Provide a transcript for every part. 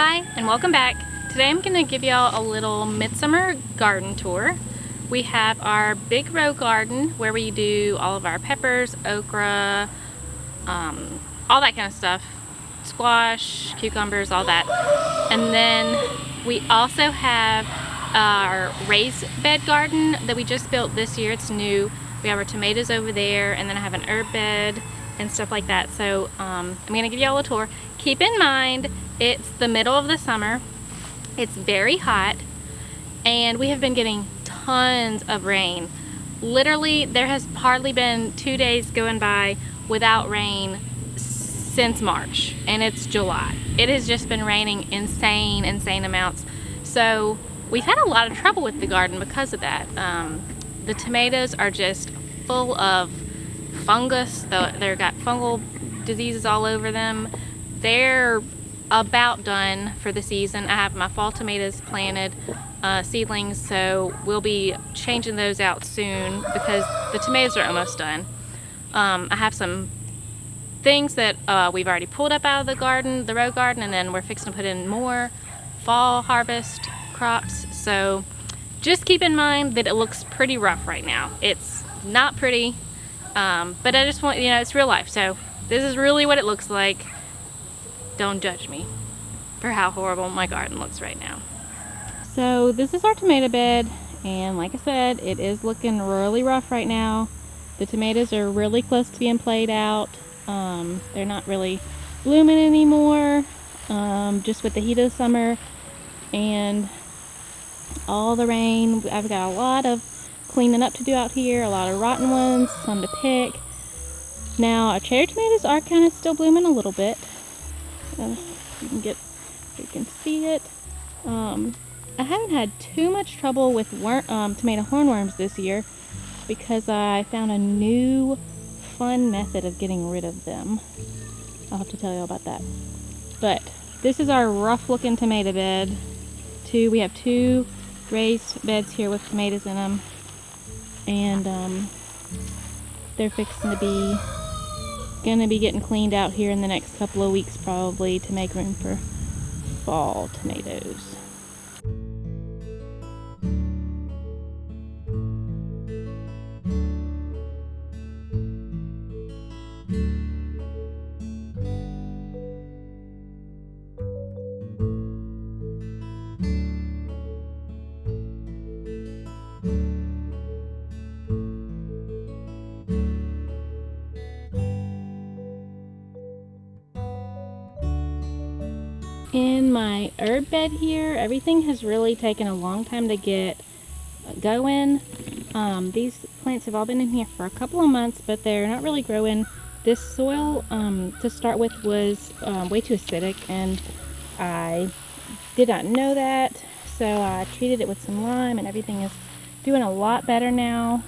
Hi and welcome back. Today I'm going to give y'all a little midsummer garden tour. We have our big row garden where we do all of our peppers, okra, all that kind of stuff, squash, cucumbers, all that. And then we also have our raised bed garden that we just built this year. It's new. We have our tomatoes over there, and then I have an herb bed and stuff like that. So I'm going to give y'all a tour. Keep in mind, it's the middle of the summer. It's very hot, and we have been getting tons of rain. Literally, there has hardly been 2 days going by without rain since March, and it's July. It has just been raining insane amounts. So we've had a lot of trouble with the garden because of that. The tomatoes are just full of fungus. They've got fungal diseases all over them. They're about done for the season. I have my fall tomatoes planted, seedlings, so we'll be changing those out soon because the tomatoes are almost done. I have some things that we've already pulled up out of the garden, the row garden, and then we're fixing to put in more fall harvest crops. So just keep in mind that it looks pretty rough right now. It's not pretty, but I just want, it's real life. So this is really what it looks like. Don't judge me for how horrible my garden looks right now. So this is our tomato bed, and like I said, it is looking really rough right now. The tomatoes are really close to being played out. They're not really blooming anymore, just with the heat of the summer and all the rain. I've got a lot of cleaning up to do out here, a lot of rotten ones, some to pick. Now our cherry tomatoes are kind of still blooming a little bit. You can see it. I haven't had too much trouble with tomato hornworms this year because I found a new fun method of getting rid of them. I'll have to tell you all about that. But this is our rough looking tomato bed. We have two raised beds here with tomatoes in them, and they're fixing to be getting cleaned out here in the next couple of weeks probably to make room for fall tomatoes. In my herb bed here, everything has really taken a long time to get going. These plants have all been in here for a couple of months, but they're not really growing. This soil to start with was way too acidic, and I did not know that, so I treated it with some lime, and everything is doing a lot better now.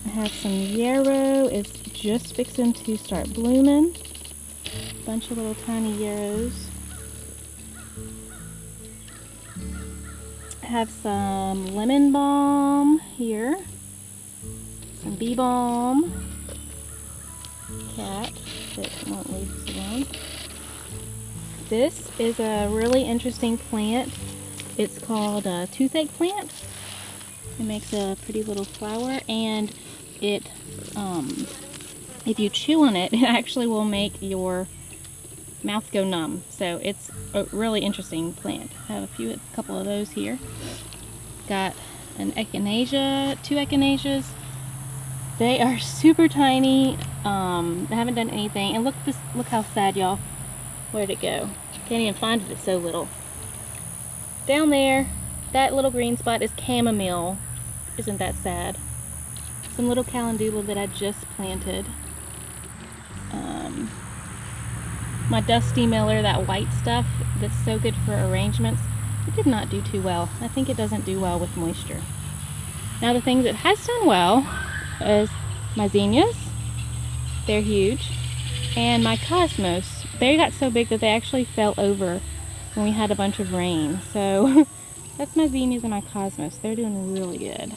I have some yarrow. It's just fixing to start blooming. A bunch of little tiny yarrows. I have some lemon balm here, some bee balm, cat that won't leave us alone. This is a really interesting plant. It's called a toothache plant. It makes a pretty little flower, and it, if you chew on it, it actually will make your mouth go numb. So it's a really interesting plant. I have a couple of those here. Got an echinacea, two echinaceas. They are super tiny. They haven't done anything. And look how sad, y'all. Where'd it go? Can't even find it. It's so little. Down there, that little green spot is chamomile. Isn't that sad? Some little calendula that I just planted. My Dusty Miller, that white stuff that's so good for arrangements, it did not do too well. I think it doesn't do well with moisture. Now the thing that has done well is my zinnias. They're huge. And my cosmos. They got so big that they actually fell over when we had a bunch of rain. So that's my zinnias and my cosmos. They're doing really good.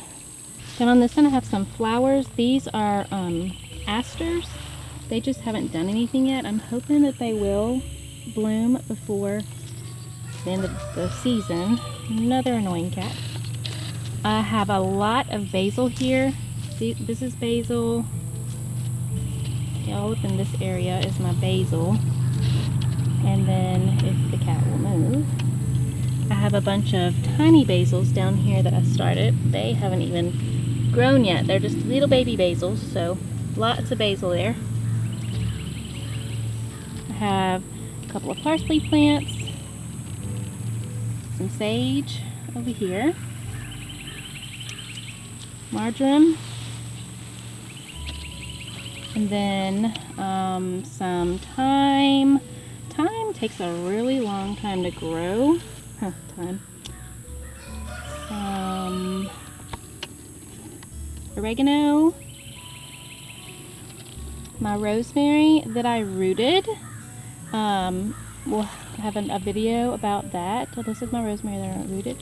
Then on this one I have some flowers. These are asters. They just haven't done anything yet. I'm hoping that they will bloom before the end of the season. Another annoying cat. I have a lot of basil here. See, this is basil. All up in this area is my basil. And then, if the cat will move, I have a bunch of tiny basils down here that I started. They haven't even grown yet. They're just little baby basils, so lots of basil there. I have a couple of parsley plants, some sage over here, marjoram, and then some thyme. Thyme takes a really long time to grow. Thyme. Some oregano. My rosemary that I rooted. We'll have a video about that. So this is my rosemary that I rooted.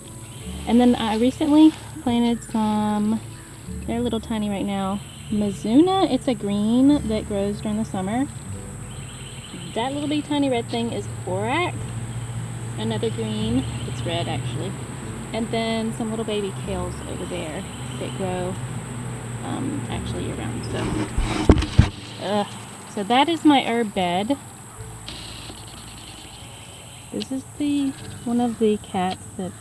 And then I recently planted some, they're a little tiny right now, Mizuna. It's a green that grows during the summer. That little bitty tiny red thing is borax. Another green, it's red actually. And then some little baby kales over there that grow actually year round. So that is my herb bed. This is one of the cats that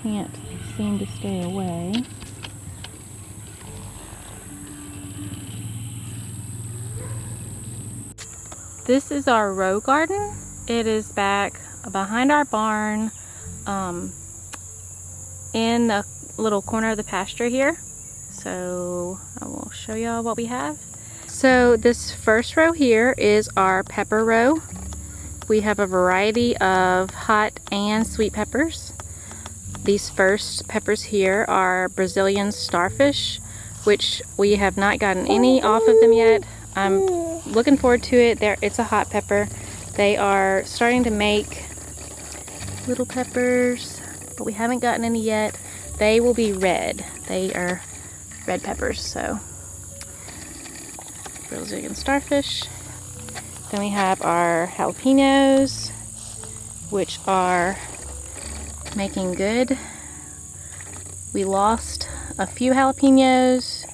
can't seem to stay away. This is our row garden. It is back behind our barn, in the little corner of the pasture here. So I will show y'all what we have. So this first row here is our pepper row. We have a variety of hot and sweet peppers. These first peppers here are Brazilian starfish, which we have not gotten any off of them yet. I'm looking forward to it. It's a hot pepper. They are starting to make little peppers, but we haven't gotten any yet. They will be red. They are red peppers, so Brazilian starfish. Then we have our jalapenos, which are making good. We lost a few jalapenos,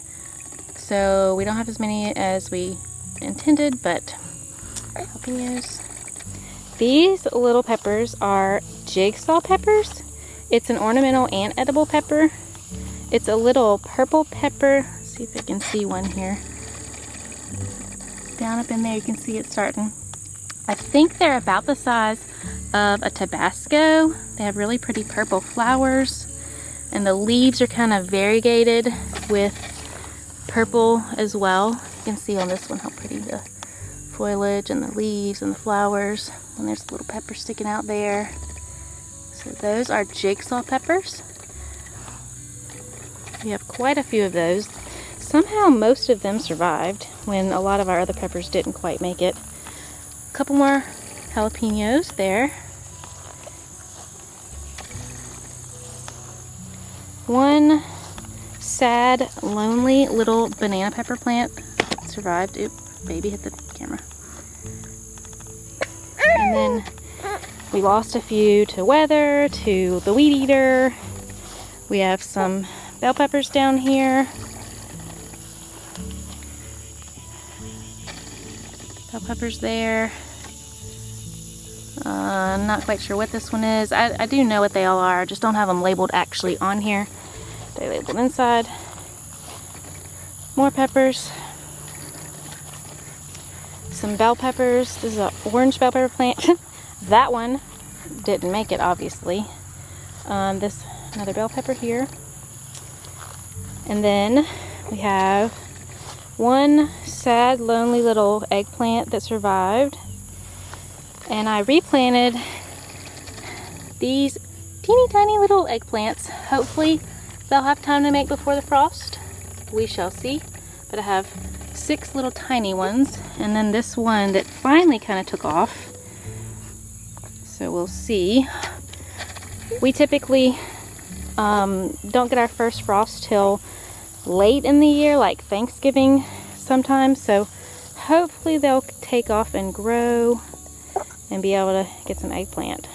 so we don't have as many as we intended, but jalapenos. These little peppers are jigsaw peppers. It's an ornamental and edible pepper. It's a little purple pepper. Let's see if I can see one here. Down up in there you can see it starting. I think they're about the size of a Tabasco. They have really pretty purple flowers, and the leaves are kind of variegated with purple as well. You can see on this one how pretty the foliage and the leaves and the flowers, and there's a little pepper sticking out there. So those are jigsaw peppers. We have quite a few of those. Somehow most of them survived when a lot of our other peppers didn't quite make it. A couple more jalapenos there. One sad, lonely little banana pepper plant survived. Oop, baby hit the camera. And then we lost a few to weather, to the weed eater. We have some bell peppers down here. Bell peppers there. I'm not quite sure what this one is. I do know what they all are. I just don't have them labeled actually on here. They're labeled inside. More peppers. Some bell peppers. This is an orange bell pepper plant. That one didn't make it, obviously. This another bell pepper here. And then we have one sad, lonely little eggplant that survived. And I replanted these teeny tiny little eggplants. Hopefully they'll have time to make before the frost. We shall see. But I have 6 little tiny ones, and then this one that finally kind of took off. So we'll see. We typically don't get our first frost till late in the year, like Thanksgiving sometimes. So hopefully they'll take off and grow and be able to get some eggplant.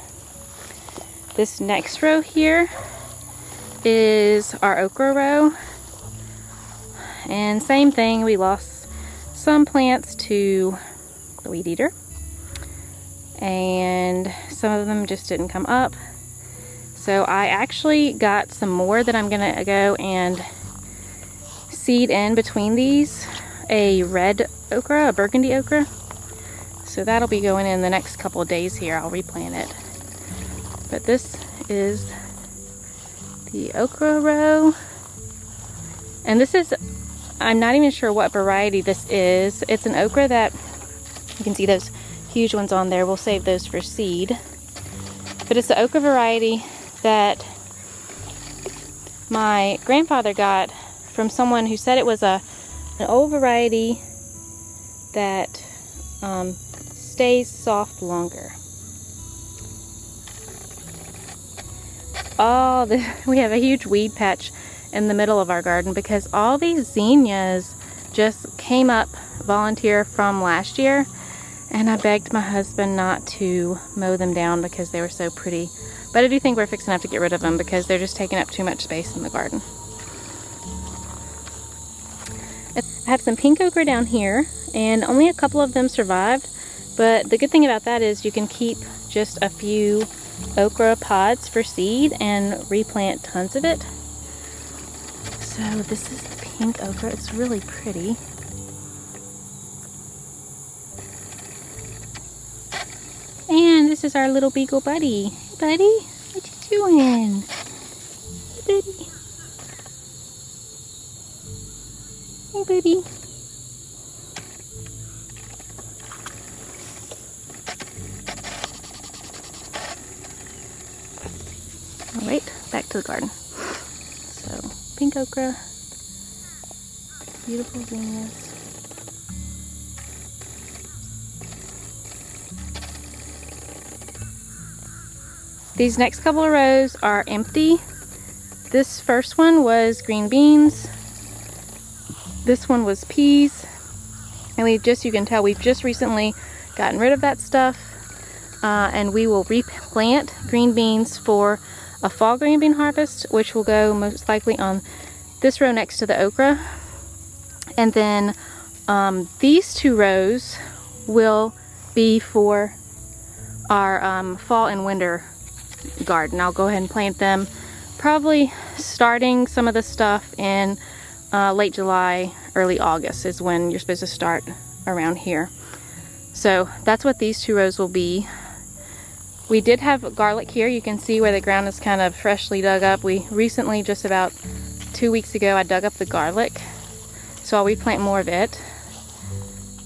This next row here is our okra row. And same thing, we lost some plants to the weed eater. And some of them just didn't come up. So I actually got some more that I'm gonna go and seed in between these. A red okra, a burgundy okra. So that'll be going in the next couple of days here. I'll replant it. But this is the okra row. And this is, I'm not even sure what variety this is. It's an okra that, you can see those huge ones on there. We'll save those for seed. But it's the okra variety that my grandfather got from someone who said it was an old variety that stays soft longer. We have a huge weed patch in the middle of our garden because all these zinnias just came up volunteer from last year, and I begged my husband not to mow them down because they were so pretty. But I do think we're fixing to have to get rid of them because they're just taking up too much space in the garden. I have some pink okra down here, and only a couple of them survived. But the good thing about that is you can keep just a few okra pods for seed and replant tons of it. So this is the pink okra. It's really pretty. And this is our little beagle buddy. Hey buddy, what you doing? Hey buddy. Hey buddy. Alright, back to the garden. So, pink okra, beautiful zinnias. These next couple of rows are empty. This first one was green beans. This one was peas. And you can tell we've just recently gotten rid of that stuff. And we will replant green beans for a fall green bean harvest, which will go most likely on this row next to the okra. And then these two rows will be for our fall and winter garden. I'll go ahead and plant them, probably starting some of the stuff in late July, early August is when you're supposed to start around here. So that's what these two rows will be. We did have garlic here. You can see where the ground is kind of freshly dug up. We recently, just about 2 weeks ago, I dug up the garlic. So I'll replant more of it.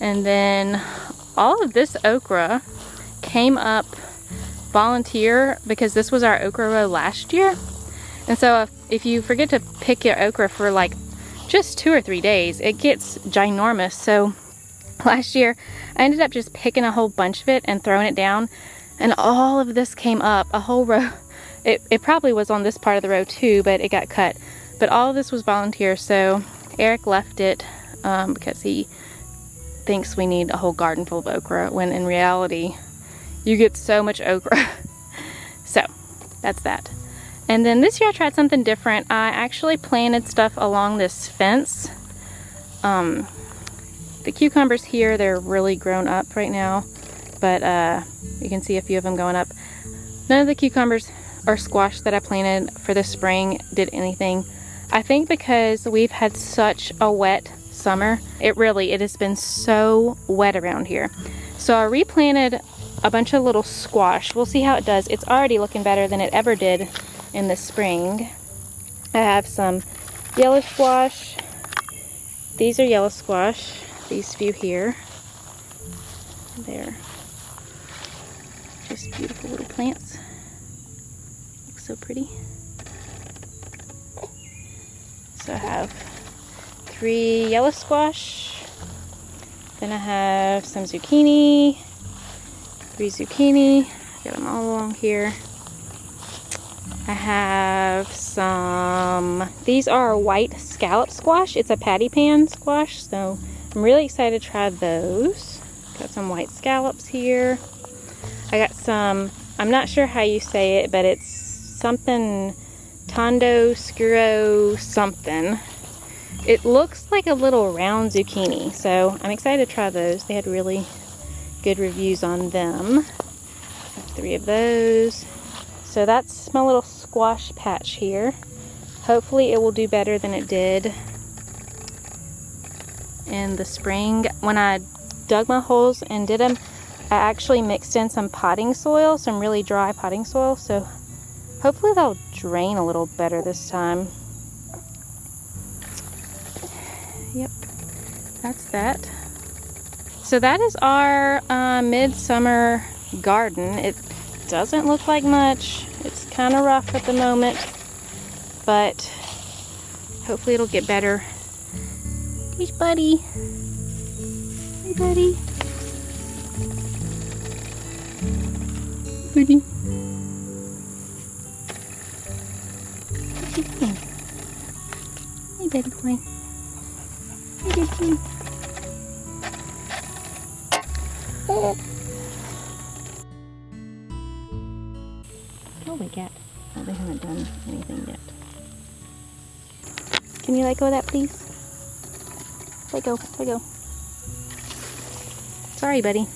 And then all of this okra came up volunteer because this was our okra row last year. And so if you forget to pick your okra for like just 2 or 3 days, it gets ginormous. So last year I ended up just picking a whole bunch of it and throwing it down, and all of this came up, a whole row. It probably was on this part of the row too, but it got cut. But all of this was volunteer, so Eric left it because he thinks we need a whole garden full of okra, when in reality you get so much okra. So that's that. And then this year I tried something different. I actually planted stuff along this fence. The cucumbers here, they're really grown up right now, but you can see a few of them going up. None of the cucumbers or squash that I planted for this spring did anything. I think because we've had such a wet summer. It has been so wet around here. So I replanted a bunch of little squash. We'll see how it does. It's already looking better than it ever did in the spring. I have some yellow squash. These are yellow squash. These few here. They're just beautiful little plants. Look so pretty. So I have 3 yellow squash. Then I have some zucchini. 3 zucchini. Got them all along here. I have some, these are white scallop squash. It's a patty pan squash, so I'm really excited to try those. Got some white scallops here. I got some I'm not sure how you say it, but it's something tondo, scuro, something. It looks like a little round zucchini, so I'm excited to try those. They had really good reviews on them. 3 of those. So that's my little squash patch here. Hopefully it will do better than it did in the spring. When I dug my holes and did them, I actually mixed in some potting soil, some really dry potting soil, so hopefully they'll drain a little better this time. Yep, that's that. So that is our midsummer garden. It doesn't look like much. It's kind of rough at the moment, but hopefully it'll get better. Here's Buddy. Hey, Buddy. Buddy. What's he doing? Hey, Buddy boy. Hey, good boy. Oh my God. Oh, they haven't done anything yet. Can you let go of that, please? Let go. Let go. Sorry, buddy.